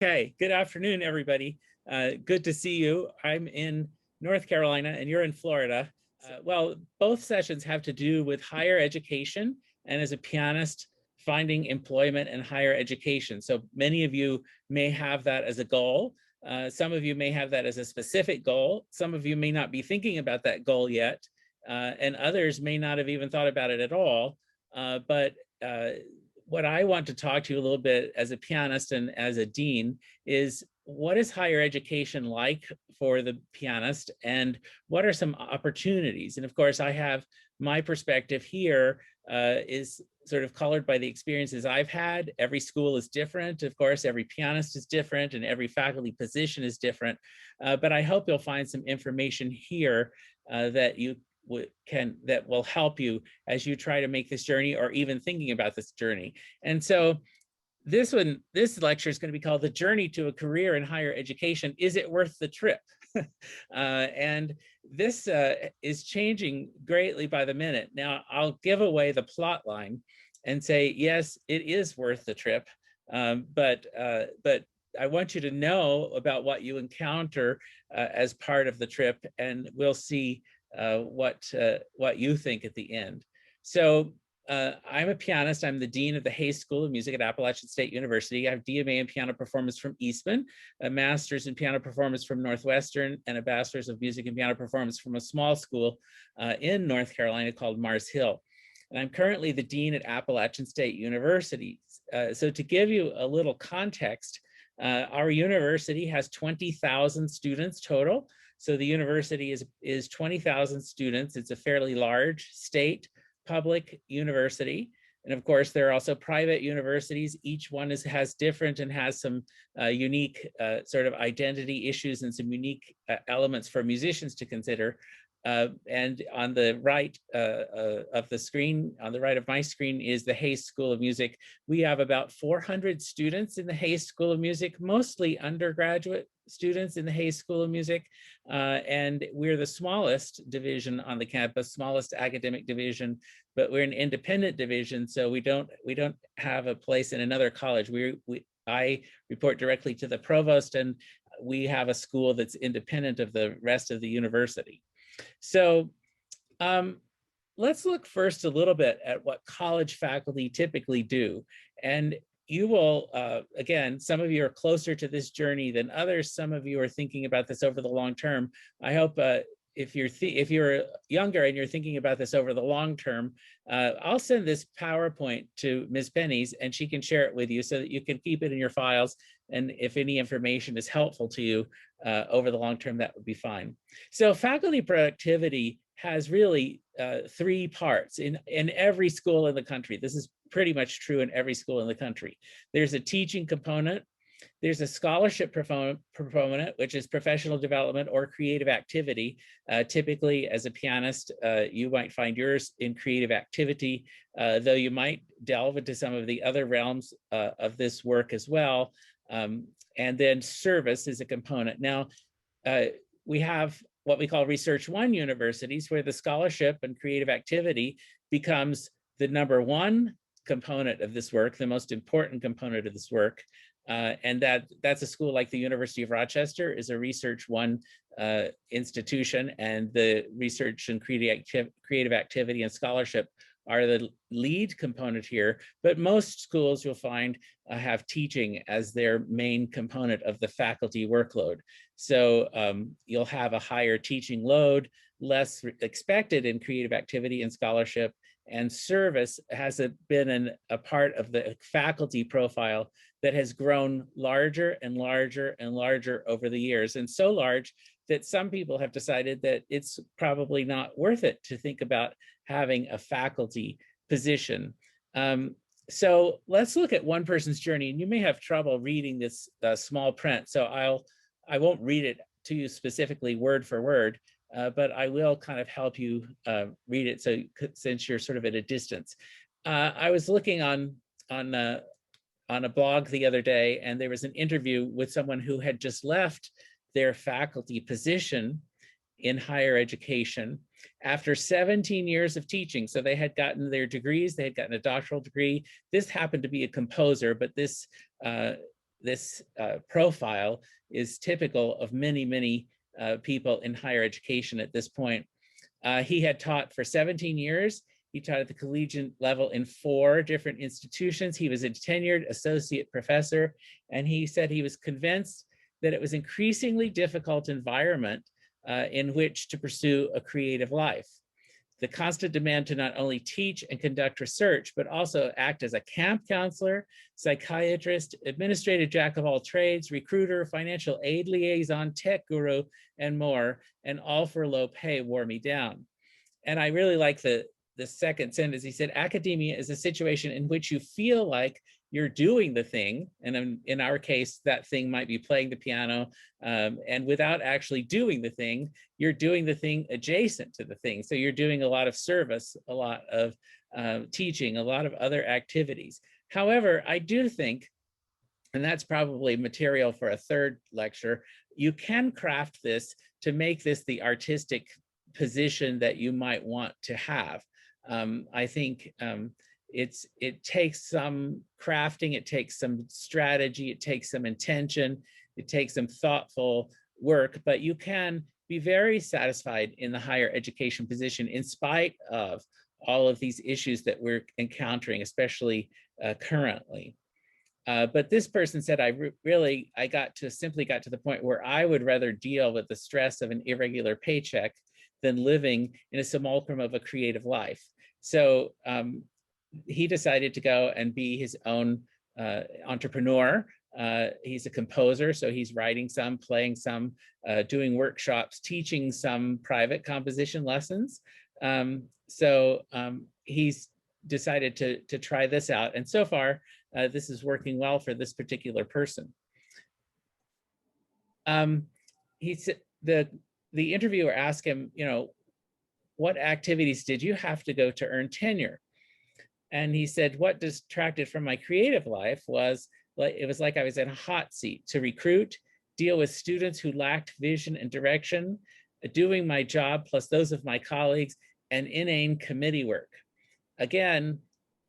Okay, good afternoon, everybody. Good to see you. I'm in North Carolina and you're in Florida. Well, both sessions have to do with higher education and as a pianist, finding employment in higher education. So many of you may have that as a goal. Some of you may have that as a specific goal. Some of you may not be thinking about that goal yet, and others may not have even thought about it at all. But what I want to talk to you a little bit as a pianist and as a dean is what is higher education like for the pianist and what are some opportunities? And of course, I have my perspective here is sort of colored by the experiences I've had. Every school is different. Of course, every pianist is different and every faculty position is different. But I hope you'll find some information here that you that will help you as you try to make this journey or even thinking about this journey. And so this lecture is going to be called The Journey to a Career in Higher Education. Is it worth the trip? And this is changing greatly by the minute. Now, I'll give away the plot line and say, yes, it is worth the trip. But I want you to know about what you encounter as part of the trip, and we'll see what you think at the end. So I'm a pianist. I'm the dean of the Hayes School of Music at Appalachian State University. I have DMA in piano performance from Eastman, a master's in piano performance from Northwestern, and a bachelor's of music and piano performance from a small school in North Carolina called Mars Hill. And I'm currently the dean at Appalachian State University. So to give you a little context, our university has 20,000 students total. So the university is 20,000 students. It's a fairly large state public university. And of course, there are also private universities. Each one has different and has some unique sort of identity issues and some unique elements for musicians to consider. And on the right of the screen, on the right of my screen, is the Hayes School of Music. We have about 400 students in the Hayes School of Music, mostly undergraduate students in the Hayes School of Music. And we're the smallest division on the campus, smallest academic division, but we're an independent division. So we don't have a place in another college. I report directly to the provost, and we have a school that's independent of the rest of the university. So let's look first a little bit at what college faculty typically do. And you will, again, some of you are closer to this journey than others. Some of you are thinking about this over the long term. I hope if you're younger and you're thinking about this over the long term, I'll send this PowerPoint to Ms. Pennies and she can share it with you so that you can keep it in your files. And if any information is helpful to you over the long term, that would be fine. So faculty productivity has really three parts in every school in the country. This is pretty much true in every school in the country. There's a teaching component. There's a scholarship proponent, which is professional development or creative activity. Typically, as a pianist, you might find yours in creative activity, though you might delve into some of the other realms of this work as well. And then service is a component. Now, we have what we call Research One universities, where the scholarship and creative activity becomes the number one component of this work, the most important component of this work. And that's a school like the University of Rochester is a Research One institution, and the research and creative activity and scholarship are the lead component here. But most schools you'll find have teaching as their main component of the faculty workload. So you'll have a higher teaching load, less expected in creative activity and scholarship, and service has been a part of the faculty profile that has grown larger and larger and larger over the years, and so large that some people have decided that it's probably not worth it to think about having a faculty position. So let's look at one person's journey, and you may have trouble reading this small print, so I won't read it to you specifically word for word, but I will kind of help you read it since you're sort of at a distance. I was looking on a blog the other day, and there was an interview with someone who had just left their faculty position in higher education after 17 years of teaching. So they had gotten their degrees, they had gotten a doctoral degree. This happened to be a composer, but this this profile is typical of many, many people in higher education at this point. He had taught for 17 years. He taught at the collegiate level in 4 different institutions. He was a tenured associate professor, and he said he was convinced that it was increasingly difficult environment in which to pursue a creative life. The constant demand to not only teach and conduct research, but also act as a camp counselor, psychiatrist, administrative jack of all trades, recruiter, financial aid liaison, tech guru, and more, and all for low pay wore me down. And I really like the second sentence. He said, academia is a situation in which you feel like you're doing the thing. And in our case, that thing might be playing the piano. And without actually doing the thing, you're doing the thing adjacent to the thing. So you're doing a lot of service, a lot of teaching, a lot of other activities. However, I do think, and that's probably material for a third lecture, you can craft this to make this the artistic position that you might want to have. I think it takes some crafting, it takes some strategy, it takes some intention, it takes some thoughtful work, but you can be very satisfied in the higher education position in spite of all of these issues that we're encountering, especially currently. But this person said, I simply got to the point where I would rather deal with the stress of an irregular paycheck than living in a simulacrum of a creative life. So he decided to go and be his own entrepreneur. He's a composer, so he's writing some, playing some, doing workshops, teaching some private composition lessons. He's decided to try this out. And so far, this is working well for this particular person. He said, the interviewer asked him, what activities did you have to go to earn tenure? And he said, what distracted from my creative life was, it was like I was in a hot seat to recruit, deal with students who lacked vision and direction, doing my job plus those of my colleagues, and inane committee work. Again,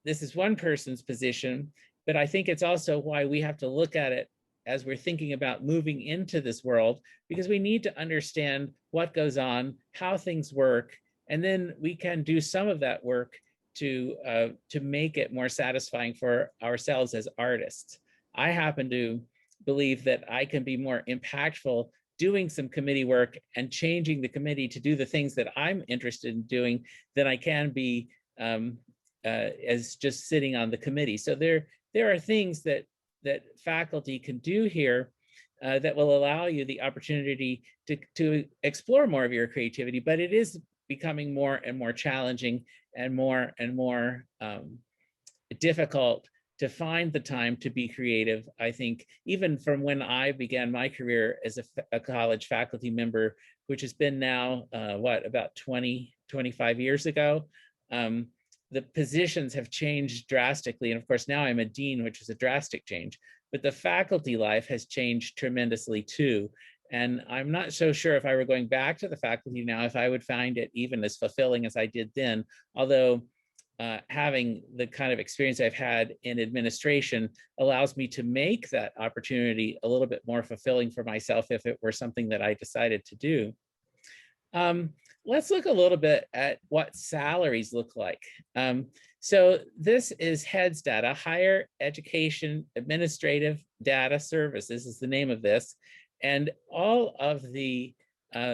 this is one person's position, but I think it's also why we have to look at it as we're thinking about moving into this world, because we need to understand what goes on, how things work, and then we can do some of that work to make it more satisfying for ourselves as artists. I happen to believe that I can be more impactful doing some committee work and changing the committee to do the things that I'm interested in doing than I can be as just sitting on the committee. So there are things that faculty can do here that will allow you the opportunity to explore more of your creativity, but it is becoming more and more challenging and more difficult to find the time to be creative. I think even from when I began my career as a college faculty member, which has been now, about 25 years ago, the positions have changed drastically. And of course, now I'm a dean, which is a drastic change, but the faculty life has changed tremendously too. And I'm not so sure if I were going back to the faculty now, if I would find it even as fulfilling as I did then, although having the kind of experience I've had in administration allows me to make that opportunity a little bit more fulfilling for myself if it were something that I decided to do. Let's look a little bit at what salaries look like. So this is HEADS data, Higher Education Administrative Data Services is the name of this. And all of the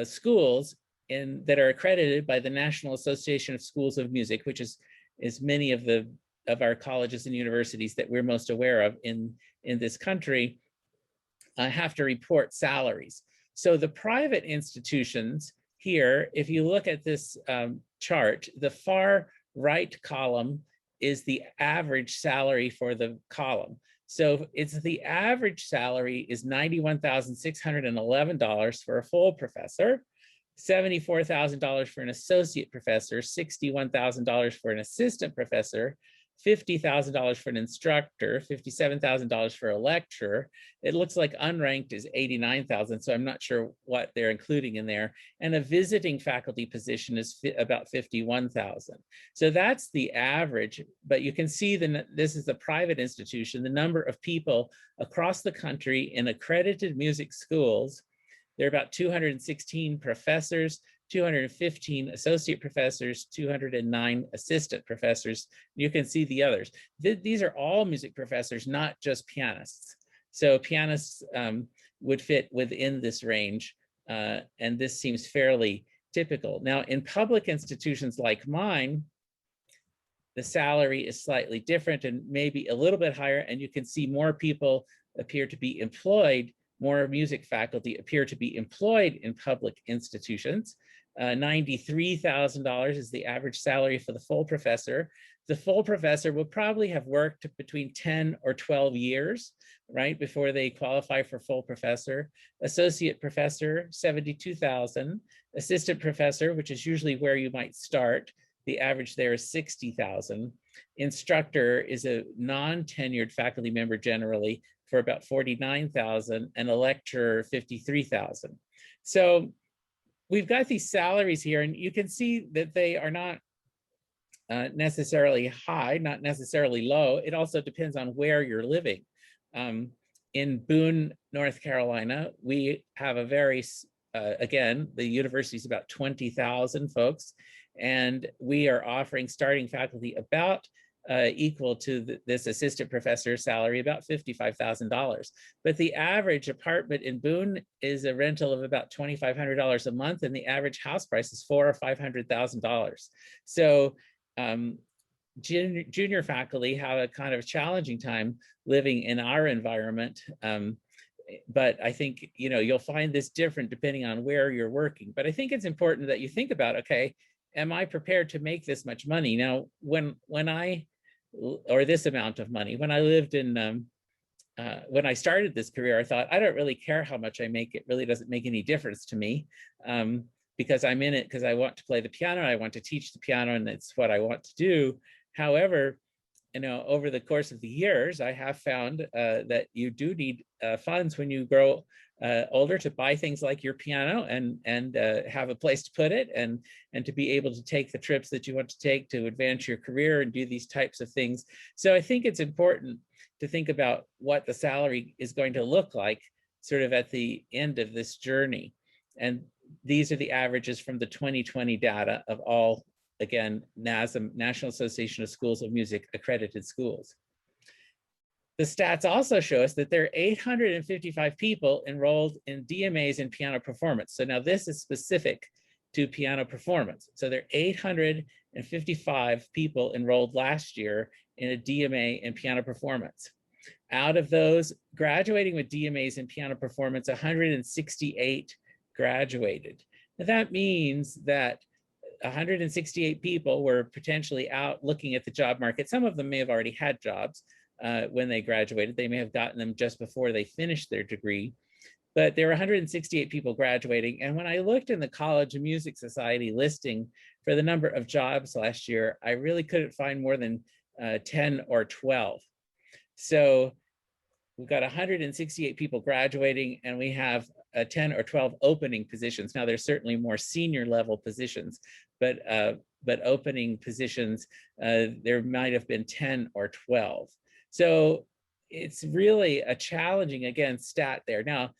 schools that are accredited by the National Association of Schools of Music, which is many of our colleges and universities that we're most aware of in this country, have to report salaries. So the private institutions here, if you look at this chart, the far right column is the average salary for the column. So it's the average salary is $91,611 for a full professor, $74,000 for an associate professor, $61,000 for an assistant professor, $50,000 for an instructor, $57,000 for a lecturer. It looks like unranked is $89,000, so I'm not sure what they're including in there. And a visiting faculty position is about $51,000. So that's the average, but you can see that this is a private institution. The number of people across the country in accredited music schools, there are about 216 professors, 215 associate professors, 209 assistant professors. You can see the others. These are all music professors, not just pianists. So pianists would fit within this range, and this seems fairly typical. Now, in public institutions like mine, the salary is slightly different and maybe a little bit higher, and you can see more people appear to be employed, more music faculty appear to be employed in public institutions. $93,000 is the average salary for the full professor. The full professor will probably have worked between 10 or 12 years, right, before they qualify for full professor. Associate professor, $72,000. Assistant professor, which is usually where you might start, the average there is $60,000. Instructor is a non-tenured faculty member generally for about $49,000, and a lecturer $53,000. So we've got these salaries here, and you can see that they are not necessarily high, not necessarily low. It also depends on where you're living. In Boone, North Carolina, we have a very, again, the university is about 20,000 folks, and we are offering starting faculty about equal to this assistant professor salary, about $55,000. But the average apartment in Boone is a rental of about $2,500 a month, and the average house price is $400,000 or $500,000. So junior faculty have a kind of challenging time living in our environment. But I think, you know, you'll find this different depending on where you're working. But I think it's important that you think about, okay, am I prepared to make this much money? Now, or this amount of money, when I lived in, when I started this career, I thought, I don't really care how much I make. It really doesn't make any difference to me, because I'm in it because I want to play the piano, I want to teach the piano, and it's what I want to do. However, you know, over the course of the years, I have found that you do need funds when you grow older to buy things like your piano and have a place to put it, and to be able to take the trips that you want to take to advance your career and do these types of things. So I think it's important to think about what the salary is going to look like sort of at the end of this journey. And these are the averages from the 2020 data of all, again, NASM, National Association of Schools of Music accredited schools. The stats also show us that there are 855 people enrolled in DMAs in piano performance. So now this is specific to piano performance. So there are 855 people enrolled last year in a DMA in piano performance. Out of those graduating with DMAs in piano performance, 168 graduated. Now that means that 168 people were potentially out looking at the job market. Some of them may have already had jobs when they graduated. They may have gotten them just before they finished their degree. But there were 168 people graduating. And when I looked in the College of Music Society listing for the number of jobs last year, I really couldn't find more than 10 or 12. So we've got 168 people graduating, and we have 10 or 12 opening positions. Now, there's certainly more senior level positions, but opening positions, there might have been 10 or 12. So it's really a challenging, again, stat there. Now,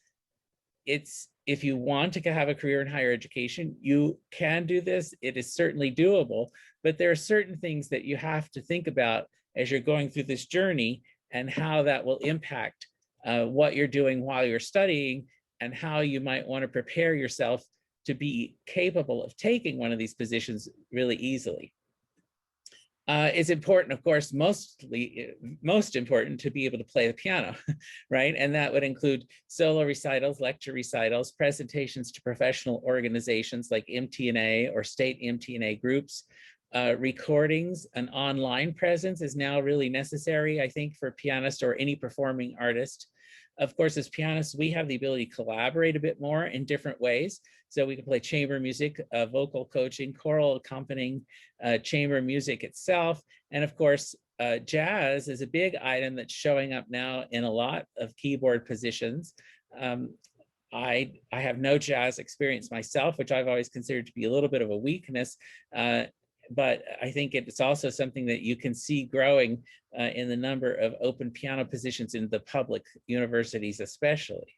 if you want to have a career in higher education, you can do this. It is certainly doable, but there are certain things that you have to think about as you're going through this journey, and how that will impact what you're doing while you're studying, and how you might want to prepare yourself to be capable of taking one of these positions really easily. It's important, of course, most important to be able to play the piano, right? And that would include solo recitals, lecture recitals, presentations to professional organizations like MTNA or state MTNA groups, recordings. An online presence is now really necessary, I think, for pianists or any performing artist. Of course, as pianists, we have the ability to collaborate a bit more in different ways. So we can play chamber music, vocal coaching, choral accompanying, chamber music itself. And of course, jazz is a big item that's showing up now in a lot of keyboard positions. I have no jazz experience myself, which I've always considered to be a little bit of a weakness, but I think it's also something that you can see growing in the number of open piano positions in the public universities especially.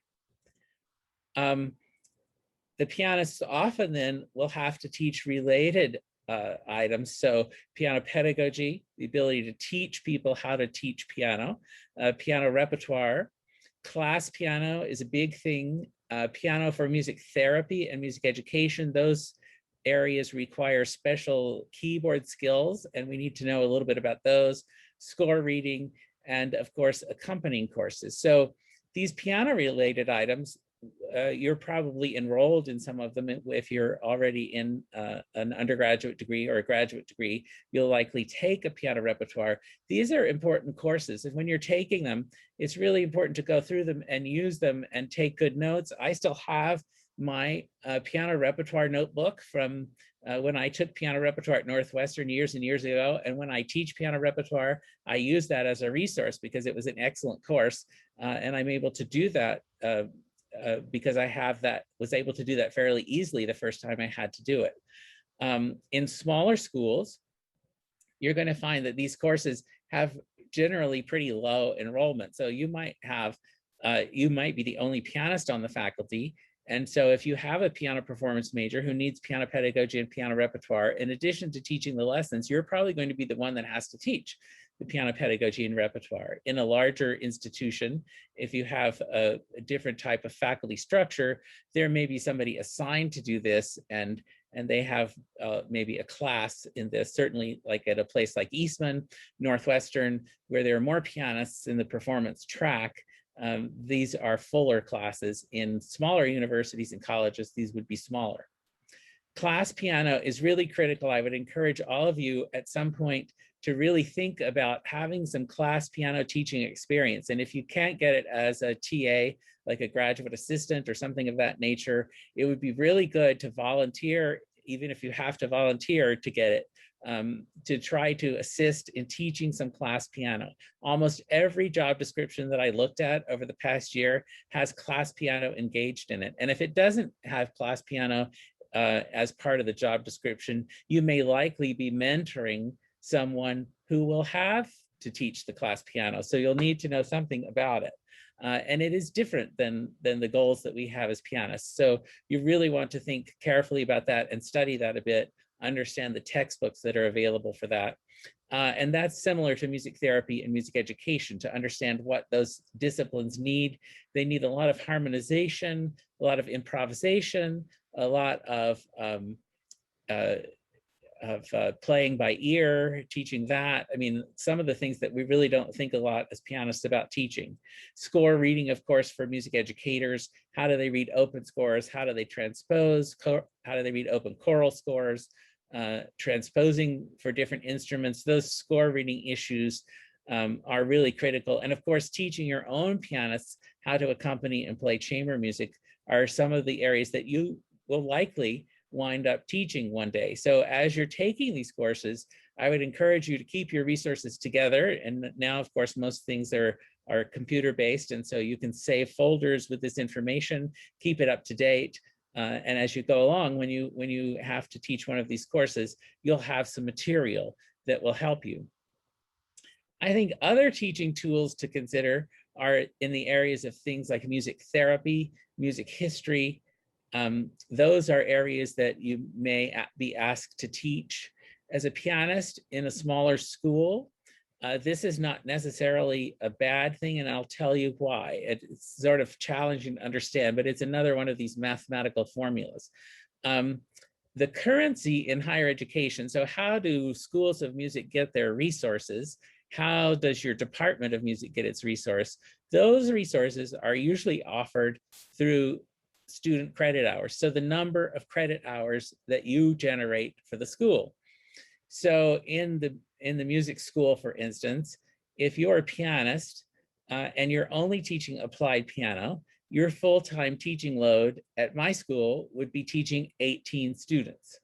The pianists often then will have to teach related items. So piano pedagogy, the ability to teach people how to teach piano, piano repertoire, class piano is a big thing. Piano for music therapy and music education, those areas require special keyboard skills, and we need to know a little bit about those, score reading, and of course, accompanying courses. So these piano related items, you're probably enrolled in some of them. If you're already in an undergraduate degree or a graduate degree, you'll likely take a piano repertoire. These are important courses, and when you're taking them, it's really important to go through them and use them and take good notes. I still have my piano repertoire notebook from when I took piano repertoire at Northwestern years and years ago. And when I teach piano repertoire, I use that as a resource because it was an excellent course. And I'm able to do that because I was able to do that fairly easily the first time I had to do it. In smaller schools, you're going to find that these courses have generally pretty low enrollment. So you might be the only pianist on the faculty. And so if you have a piano performance major who needs piano pedagogy and piano repertoire, in addition to teaching the lessons, you're probably going to be the one that has to teach the piano pedagogy and repertoire. In a larger institution, if you have a different type of faculty structure, there may be somebody assigned to do this, and they have maybe a class in this, certainly like at a place like Eastman, Northwestern, where there are more pianists in the performance track. These are fuller classes. In smaller universities and colleges, these would be smaller. Class piano is really critical. I would encourage all of you at some point to really think about having some class piano teaching experience. And if you can't get it as a TA, like a graduate assistant or something of that nature, it would be really good to volunteer, even if you have to volunteer to get it, to try to assist in teaching some class piano. Almost every job description that I looked at over the past year has class piano engaged in it. And if it doesn't have class piano as part of the job description, you may likely be mentoring someone who will have to teach the class piano. So you'll need to know something about it. And it is different than the goals that we have as pianists. So you really want to think carefully about that and study that a bit, understand the textbooks that are available for that. And that's similar to music therapy and music education, to understand what those disciplines need. They need a lot of harmonization, a lot of improvisation, a lot of playing by ear, teaching that. I mean, some of the things that we really don't think a lot as pianists about teaching. Score reading, of course, for music educators. How do they read open scores? How do they transpose? How do they read open choral scores? Transposing for different instruments. Those score reading issues are really critical. And of course, teaching your own pianists how to accompany and play chamber music are some of the areas that you will likely wind up teaching one day. So as you're taking these courses, I would encourage you to keep your resources together. And now, of course, most things are computer-based, and so you can save folders with this information, keep it up to date. And as you go along, when you have to teach one of these courses, you'll have some material that will help you. I think other teaching tools to consider are in the areas of things like music therapy, music history. Those are areas that you may be asked to teach. As a pianist in a smaller school, this is not necessarily a bad thing, and I'll tell you why. It's sort of challenging to understand, but it's another one of these mathematical formulas. The currency in higher education, so how do schools of music get their resources? How does your department of music get its resource? Those resources are usually offered through student credit hours. So the number of credit hours that you generate for the school. So in the music school, for instance, if you're a pianist and you're only teaching applied piano, your full-time teaching load at my school would be teaching 18 students.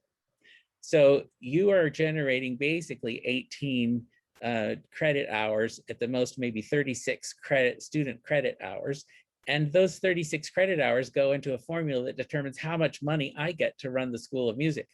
So you are generating basically 18 credit hours, at the most maybe 36 student credit hours. And those 36 credit hours go into a formula that determines how much money I get to run the School of Music.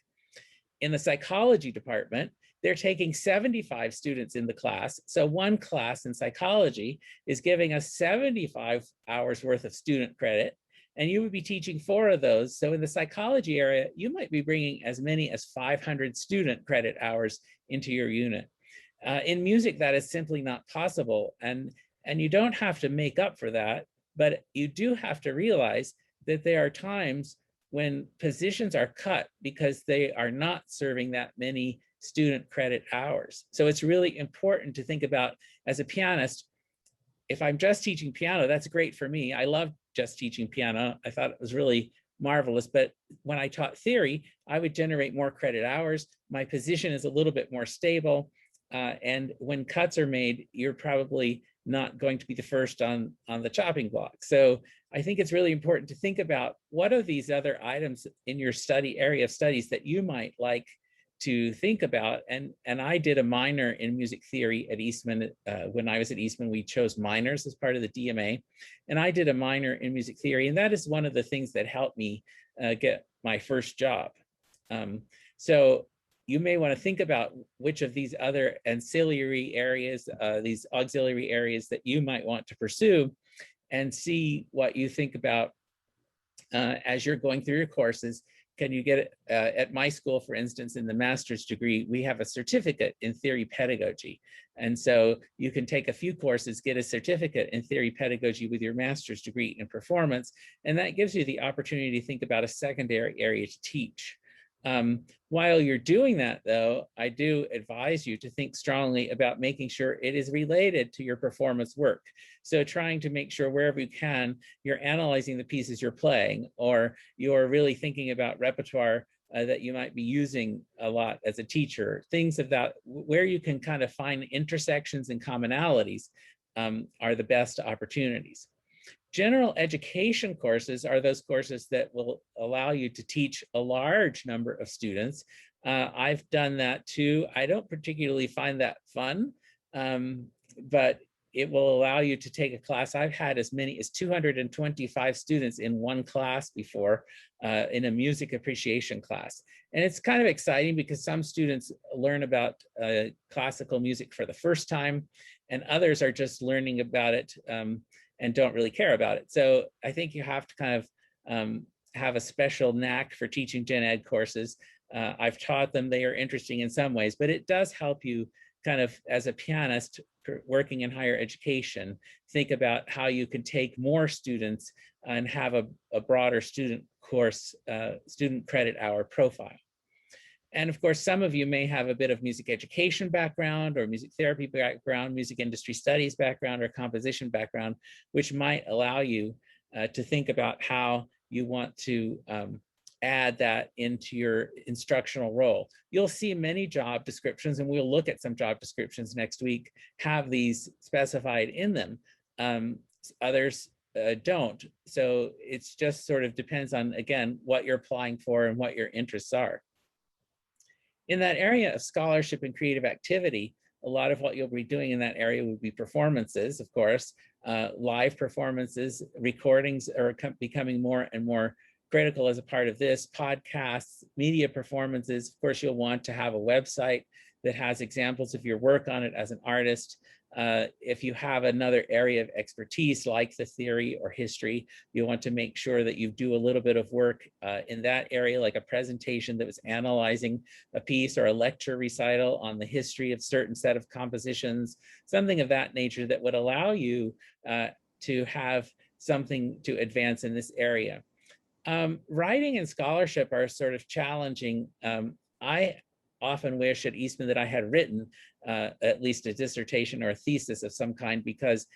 In the psychology department, they're taking 75 students in the class. So one class in psychology is giving us 75 hours worth of student credit, and you would be teaching 4 of those. So in the psychology area, you might be bringing as many as 500 student credit hours into your unit. In music, that is simply not possible. And you don't have to make up for that, but you do have to realize that there are times when positions are cut because they are not serving that many student credit hours. So it's really important to think about, as a pianist, if I'm just teaching piano, that's great for me. I love just teaching piano. I thought it was really marvelous. But when I taught theory, I would generate more credit hours. My position is a little bit more stable. And when cuts are made, you're probably not going to be the first on the chopping block. So I think it's really important to think about what are these other items in your study area of studies that you might like to think about. And I did a minor in music theory at Eastman. When I was at Eastman, we chose minors as part of the DMA. And I did a minor in music theory. And that is one of the things that helped me get my first job. So you may want to think about which of these other ancillary areas, these auxiliary areas that you might want to pursue, and see what you think about as you're going through your courses. Can you get it at my school, for instance, in the master's degree, we have a certificate in theory pedagogy. And so you can take a few courses, get a certificate in theory pedagogy with your master's degree in performance. And that gives you the opportunity to think about a secondary area to teach. While you're doing that, though, I do advise you to think strongly about making sure it is related to your performance work. So trying to make sure wherever you can, you're analyzing the pieces you're playing, or you're really thinking about repertoire that you might be using a lot as a teacher. Things of that, where you can kind of find intersections and commonalities are the best opportunities. General education courses are those courses that will allow you to teach a large number of students. I've done that too. I don't particularly find that fun, but it will allow you to take a class. I've had as many as 225 students in one class before in a music appreciation class. And it's kind of exciting because some students learn about classical music for the first time, and others are just learning about it and don't really care about it. So I think you have to kind of have a special knack for teaching gen ed courses. I've taught them, they are interesting in some ways, but it does help you kind of, as a pianist working in higher education, think about how you can take more students and have a broader student course, student credit hour profile. And of course, some of you may have a bit of music education background or music therapy background, music industry studies background, or composition background, which might allow you to think about how you want to add that into your instructional role. You'll see many job descriptions, and we'll look at some job descriptions next week, have these specified in them. Others don't. So it's just sort of depends on, again, what you're applying for and what your interests are. In that area of scholarship and creative activity, a lot of what you'll be doing in that area would be performances, of course, live performances. Recordings are becoming more and more critical as a part of this. Podcasts, media performances. Of course, you'll want to have a website that has examples of your work on it as an artist. If you have another area of expertise like the theory or history, you want to make sure that you do a little bit of work in that area, like a presentation that was analyzing a piece, or a lecture recital on the history of certain set of compositions, something of that nature that would allow you to have something to advance in this area. Writing and scholarship are sort of challenging. I often wish at Eastman that I had written at least a dissertation or a thesis of some kind, because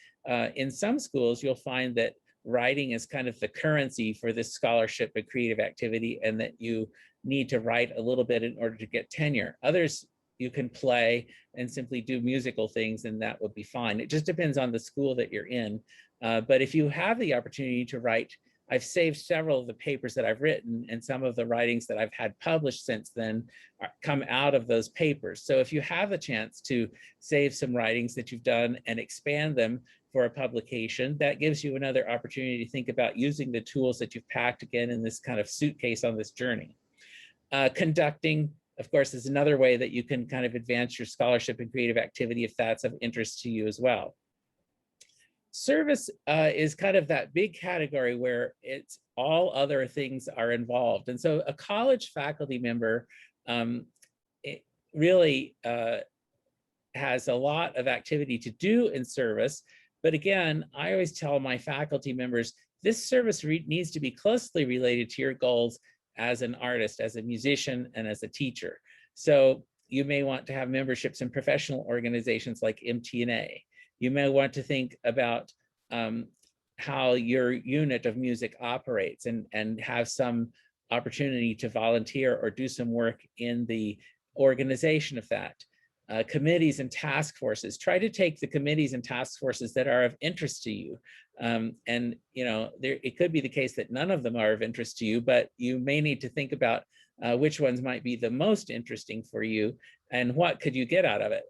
in some schools you'll find that writing is kind of the currency for this scholarship and creative activity, and that you need to write a little bit in order to get tenure. Others, you can play and simply do musical things, and that would be fine. It just depends on the school that you're in. But if you have the opportunity to write I've saved several of the papers that I've written, and some of the writings that I've had published since then come out of those papers. So if you have a chance to save some writings that you've done and expand them for a publication, that gives you another opportunity to think about using the tools that you've packed again in this kind of suitcase on this journey. Conducting, of course, is another way that you can kind of advance your scholarship and creative activity if that's of interest to you as well. Service is kind of that big category where it's all other things are involved. And so a college faculty member it really has a lot of activity to do in service. But again, I always tell my faculty members, this service needs to be closely related to your goals as an artist, as a musician, and as a teacher. So you may want to have memberships in professional organizations like MTNA. You may want to think about how your unit of music operates and have some opportunity to volunteer or do some work in the organization of that. Committees and task forces. Try to take the committees and task forces that are of interest to you. And it could be the case that none of them are of interest to you, but you may need to think about which ones might be the most interesting for you and what could you get out of it.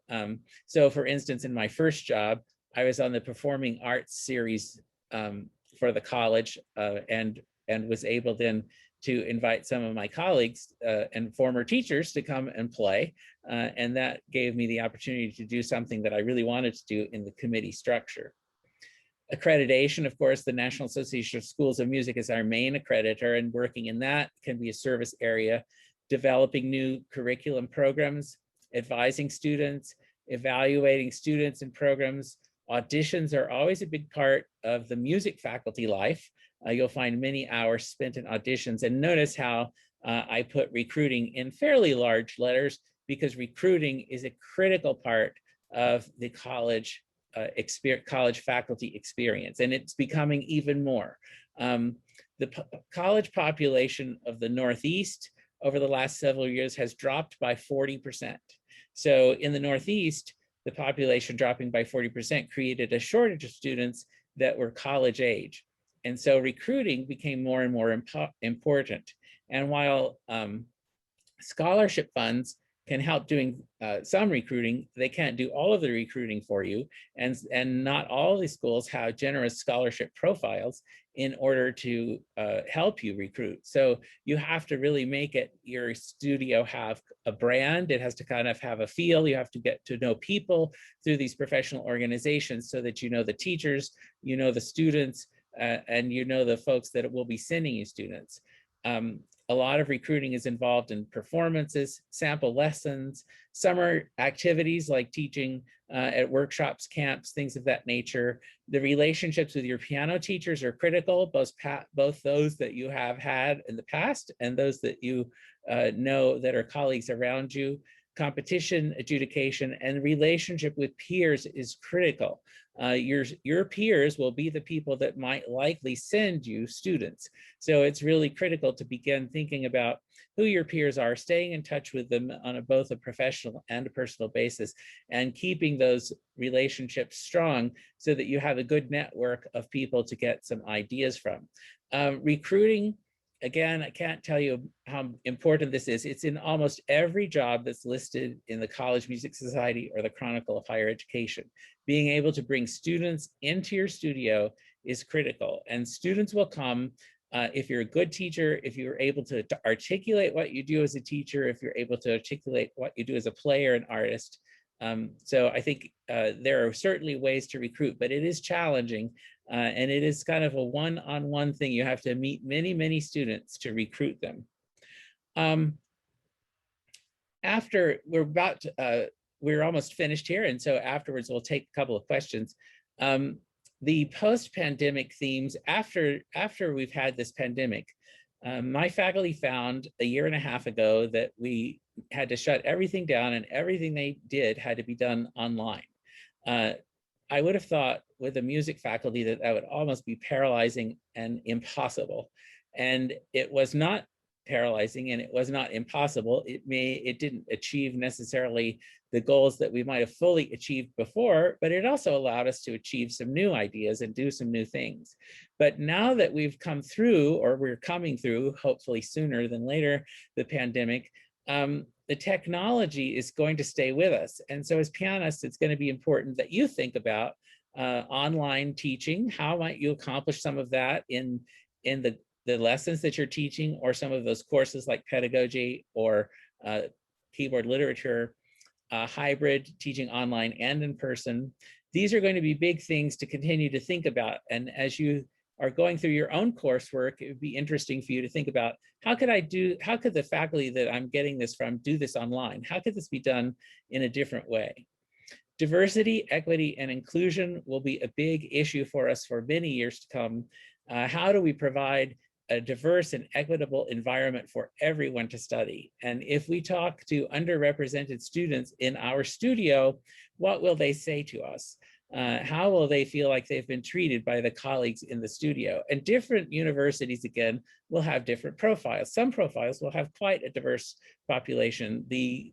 So for instance, in my first job, I was on the performing arts series for the college and was able then to invite some of my colleagues and former teachers to come and play. And that gave me the opportunity to do something that I really wanted to do in the committee structure. Accreditation, of course, the National Association of Schools of Music is our main accreditor, and working in that can be a service area. Developing new curriculum programs, advising students, evaluating students and programs. Auditions are always a big part of the music faculty life. You'll find many hours spent in auditions, and notice how I put recruiting in fairly large letters because recruiting is a critical part of the college college faculty experience, and it's becoming even more. The college population of the Northeast over the last several years has dropped by 40%. So in the Northeast, the population dropping by 40% created a shortage of students that were college age. And so recruiting became more and more important. And while scholarship funds can help doing some recruiting, they can't do all of the recruiting for you. And not all of these schools have generous scholarship profiles in order to help you recruit. So you have to really make it, your studio have a brand. It has to kind of have a feel. You have to get to know people through these professional organizations so that you know the teachers, you know the students, and you know the folks that will be sending you students. A lot of recruiting is involved in performances, sample lessons, summer activities like teaching at workshops, camps, things of that nature. The relationships with your piano teachers are critical, both those that you have had in the past and those that you know that are colleagues around you. Competition, adjudication, and relationship with peers is critical. Your peers will be the people that might likely send you students. So it's really critical to begin thinking about who your peers are, staying in touch with them on both a professional and a personal basis, and keeping those relationships strong so that you have a good network of people to get some ideas from. Recruiting, again, I can't tell you how important this is. It's in almost every job that's listed in the College Music Society or the Chronicle of Higher Education. Being able to bring students into your studio is critical, and students will come if you're a good teacher, if you're able to articulate what you do as a teacher, if you're able to articulate what you do as a player and artist. So I think there are certainly ways to recruit, but it is challenging. And it is kind of a one-on-one thing. You have to meet many, many students to recruit them. After we're almost finished here. And so afterwards, we'll take a couple of questions. The post-pandemic themes, after we've had this pandemic, my faculty found a year and a half ago that we had to shut everything down and everything they did had to be done online. I would have thought with the music faculty that that would almost be paralyzing and impossible. And it was not paralyzing, and it was not impossible. It didn't achieve necessarily the goals that we might have fully achieved before, but it also allowed us to achieve some new ideas and do some new things. But now that we've come through, or we're coming through, hopefully sooner than later, the pandemic, the technology is going to stay with us. And so as pianists, it's going to be important that you think about online teaching. How might you accomplish some of that in the lessons that you're teaching, or some of those courses like pedagogy or keyboard literature, hybrid teaching online and in person. These are going to be big things to continue to think about. And as you are going through your own coursework, it would be interesting for you to think about, how could the faculty that I'm getting this from do this online? How could this be done in a different way? Diversity, equity, and inclusion will be a big issue for us for many years to come. How do we provide a diverse and equitable environment for everyone to study? And if we talk to underrepresented students in our studio, what will they say to us? How will they feel like they've been treated by the colleagues in the studio? And different universities, again, will have different profiles. Some profiles will have quite a diverse population. The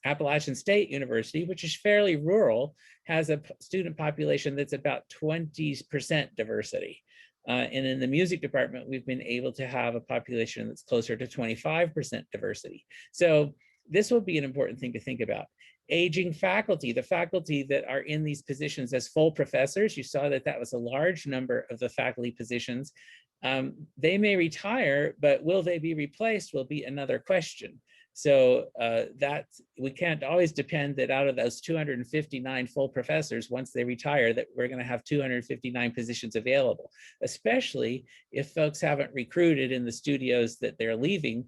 Appalachian State University, which is fairly rural, has a student population that's about 20% diversity. And in the music department, we've been able to have a population that's closer to 25% diversity. So this will be an important thing to think about. Aging faculty, the faculty that are in these positions as full professors, you saw that that was a large number of the faculty positions. They may retire, but will they be replaced will be another question. So that we can't always depend that out of those 259 full professors, once they retire, that we're going to have 259 positions available, especially if folks haven't recruited in the studios that they're leaving,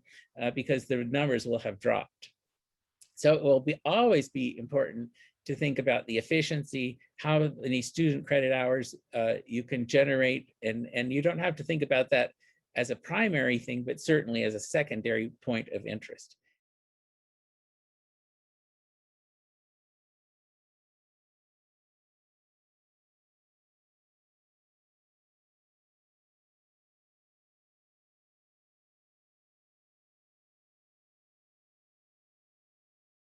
because the numbers will have dropped. So it will always be important to think about the efficiency, how many student credit hours you can generate, and you don't have to think about that as a primary thing, but certainly as a secondary point of interest.